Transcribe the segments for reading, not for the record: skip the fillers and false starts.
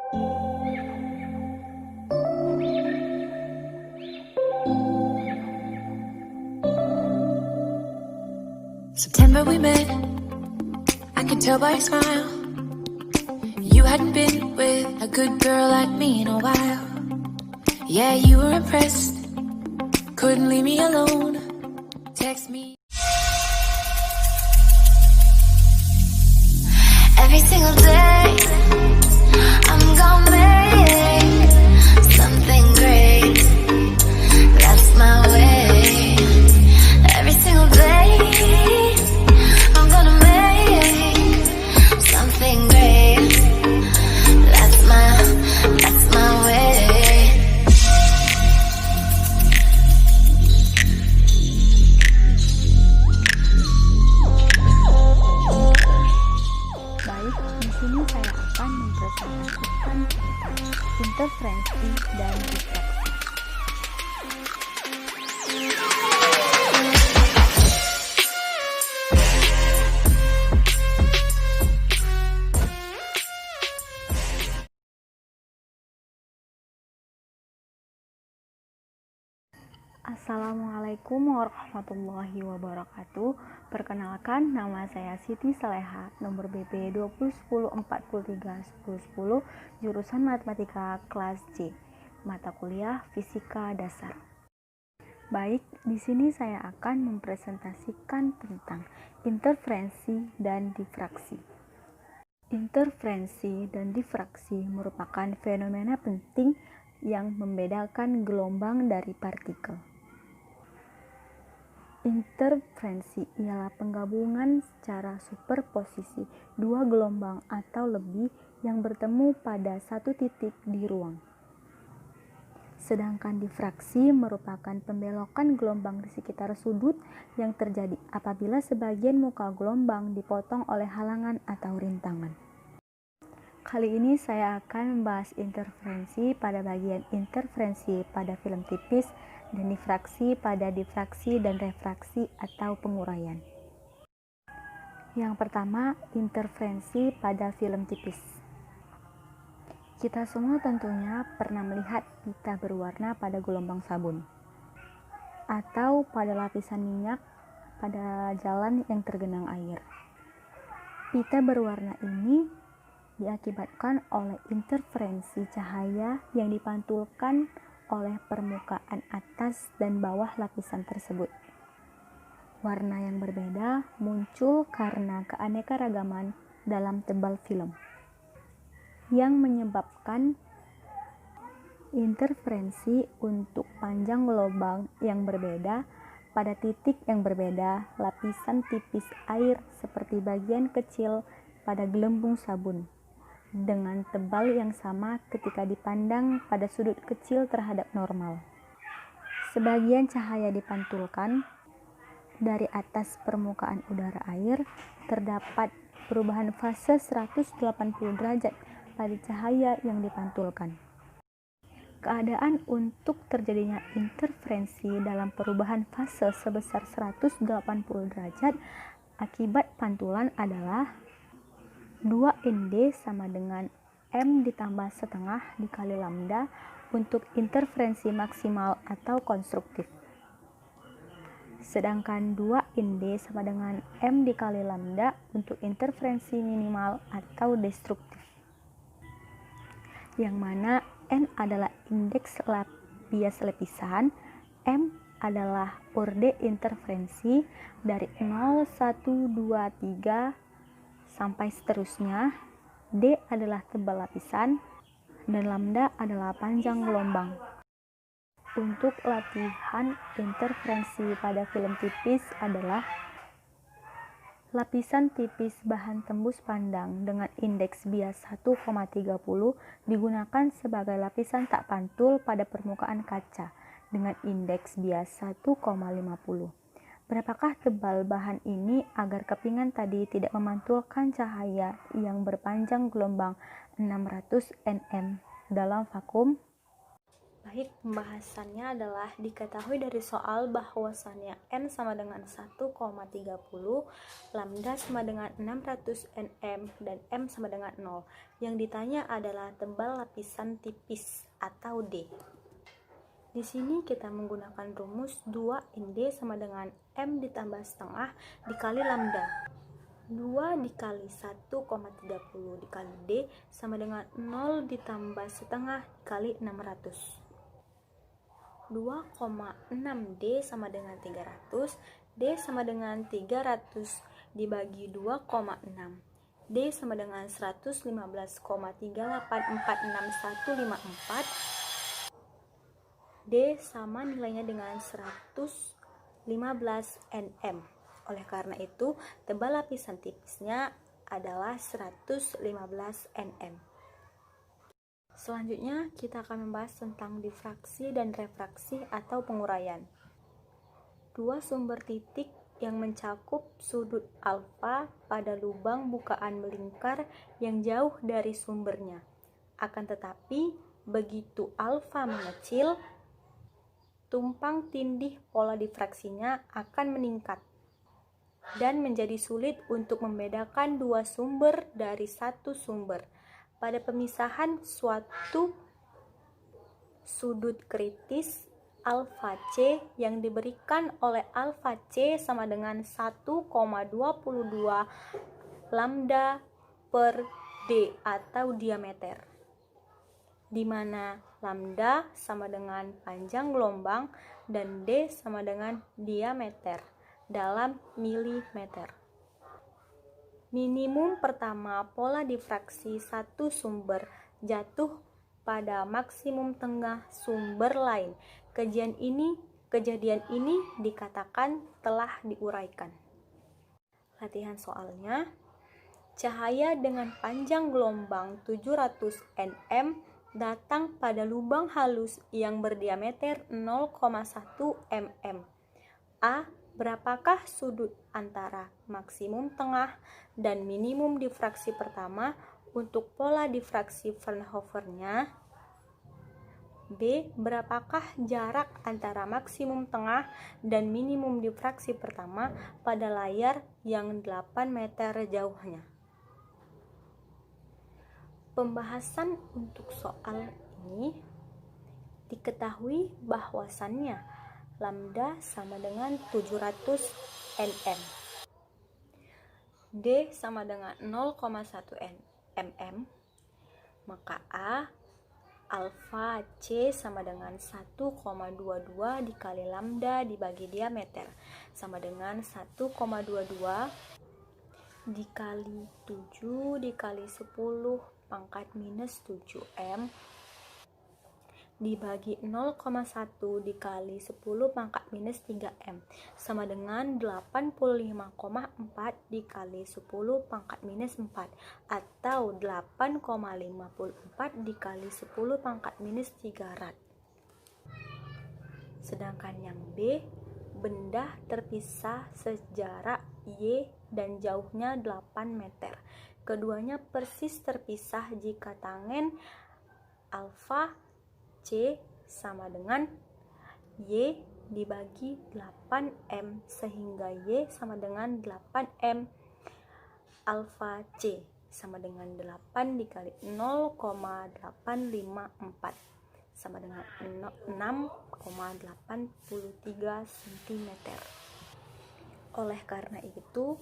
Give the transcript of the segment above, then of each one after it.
September we met, I could tell by your smile. You hadn't been with a good girl like me in a while. Yeah, you were impressed, couldn't leave me alone. Text me every single day. I'm gonna make something great. That's my way. Every single day I'm gonna make something great. That's my way. Baik, di sini saya akan mempresentasikan tentang interferensi dan difraksi. Assalamualaikum warahmatullahi wabarakatuh. Perkenalkan, nama saya Siti Saleha, nomor BP 2010431010, jurusan Matematika kelas C, mata kuliah Fisika Dasar. Baik, di sini saya akan mempresentasikan tentang interferensi dan difraksi. Interferensi dan difraksi merupakan fenomena penting yang membedakan gelombang dari partikel. Interferensi ialah penggabungan secara superposisi dua gelombang atau lebih yang bertemu pada satu titik di ruang. Sedangkan difraksi merupakan pembelokan gelombang di sekitar sudut yang terjadi apabila sebagian muka gelombang dipotong oleh halangan atau rintangan. Kali ini saya akan membahas interferensi pada bagian interferensi pada film tipis dan difraksi pada difraksi dan refraksi atau penguraian. Yang pertama, interferensi pada film tipis. Kita semua tentunya pernah melihat pita berwarna pada gelombang sabun atau pada lapisan minyak pada jalan yang tergenang air. Pita berwarna ini diakibatkan oleh interferensi cahaya yang dipantulkan oleh permukaan atas dan bawah lapisan tersebut. Warna yang berbeda muncul karena keanekaragaman dalam tebal film, yang menyebabkan interferensi untuk panjang gelombang yang berbeda pada titik yang berbeda. Lapisan tipis air seperti bagian kecil pada gelembung sabun dengan tebal yang sama ketika dipandang pada sudut kecil terhadap normal. Sebagian cahaya dipantulkan dari atas permukaan udara air. Terdapat perubahan fase 180 derajat pada cahaya yang dipantulkan. Keadaan untuk terjadinya interferensi dalam perubahan fase sebesar 180 derajat akibat pantulan adalah 2Nd sama dengan M ditambah setengah dikali lambda untuk interferensi maksimal atau konstruktif. Sedangkan 2Nd sama dengan M dikali lambda untuk interferensi minimal atau destruktif. Yang mana N adalah indeks bias lapisan, M adalah orde interferensi dari 0, 1, 2, 3 sampai seterusnya. D adalah tebal lapisan dan lambda adalah panjang gelombang. Untuk latihan interferensi pada film tipis adalah lapisan tipis bahan tembus pandang dengan indeks bias 1,30 digunakan sebagai lapisan tak pantul pada permukaan kaca dengan indeks bias 1,50. Berapakah tebal bahan ini agar kepingan tadi tidak memantulkan cahaya yang berpanjang gelombang 600 nm dalam vakum? Baik, pembahasannya adalah diketahui dari soal bahwasannya N sama dengan 1,30, lambda sama dengan 600 nm, dan M sama dengan 0. Yang ditanya adalah tebal lapisan tipis atau D. Di sini kita menggunakan rumus 2ND sama dengan M ditambah setengah dikali lambda. 2 dikali 1,30 dikali D sama dengan 0 ditambah setengah dikali 600. 2,6D sama dengan 300, D sama dengan 300 dibagi 2,6, D sama dengan 115,38465154, D sama nilainya dengan 115 nm. Oleh karena itu, tebal lapisan tipisnya adalah 115 nm. Selanjutnya, kita akan membahas tentang difraksi dan refraksi atau penguraian. Dua sumber titik yang mencakup sudut alfa pada lubang bukaan melingkar yang jauh dari sumbernya. Akan tetapi, begitu alfa mengecil, tumpang tindih pola difraksinya akan meningkat dan menjadi sulit untuk membedakan dua sumber dari satu sumber. Pada pemisahan suatu sudut kritis alfa C yang diberikan oleh alfa C sama dengan 1,22 lambda per D atau diameter, di mana lambda sama dengan panjang gelombang dan D sama dengan diameter dalam milimeter. Minimum pertama pola difraksi satu sumber jatuh pada maksimum tengah sumber lain. Kejadian ini dikatakan telah diuraikan. Latihan soalnya, cahaya dengan panjang gelombang 700 nm datang pada lubang halus yang berdiameter 0,1 mm. A. Berapakah sudut antara maksimum tengah dan minimum difraksi pertama untuk pola difraksi Fraunhofer-nya? B. Berapakah jarak antara maksimum tengah dan minimum difraksi pertama pada layar yang 8 meter jauhnya? Pembahasan untuk soal ini, diketahui bahwasannya lambda sama dengan 700 nm, D sama dengan 0,1 mm, maka A alfa C sama dengan 1,22 dikali lambda dibagi diameter sama dengan 1,22 dikali 7 dikali 10 pangkat minus 7M dibagi 0,1 dikali 10 pangkat minus 3M sama dengan 85,4 dikali 10 pangkat minus 4 atau 8,54 dikali 10 pangkat minus 3 rad. Sedangkan yang B, benda terpisah sejarak Y dan jauhnya 8 meter. Keduanya persis terpisah jika tangen alfa C sama dengan Y dibagi 8M sehingga Y sama dengan 8M alfa C sama dengan 8 dikali 0,854 sama dengan 6,83 cm. Oleh karena itu,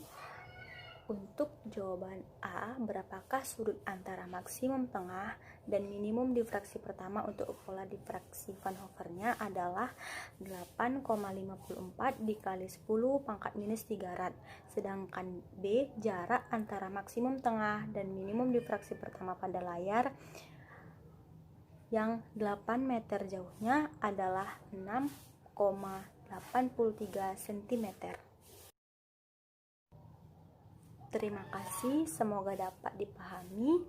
untuk jawaban A, berapakah sudut antara maksimum tengah dan minimum difraksi pertama untuk pola difraksi Fraunhofer-nya adalah 8,54 dikali 10 pangkat minus 3 rad. Sedangkan B, jarak antara maksimum tengah dan minimum difraksi pertama pada layar yang 8 meter jauhnya adalah 6,83 cm. Terima kasih, semoga dapat dipahami.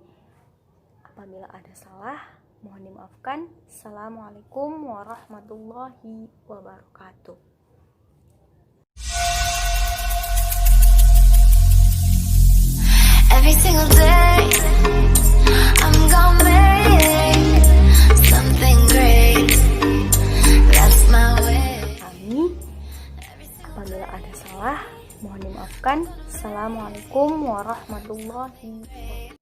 Apabila ada salah, mohon dimaafkan. Assalamualaikum warahmatullahi wabarakatuh. Every single day, I'm gonna make something great. Wassalamualaikum warahmatullahi wabarakatuh.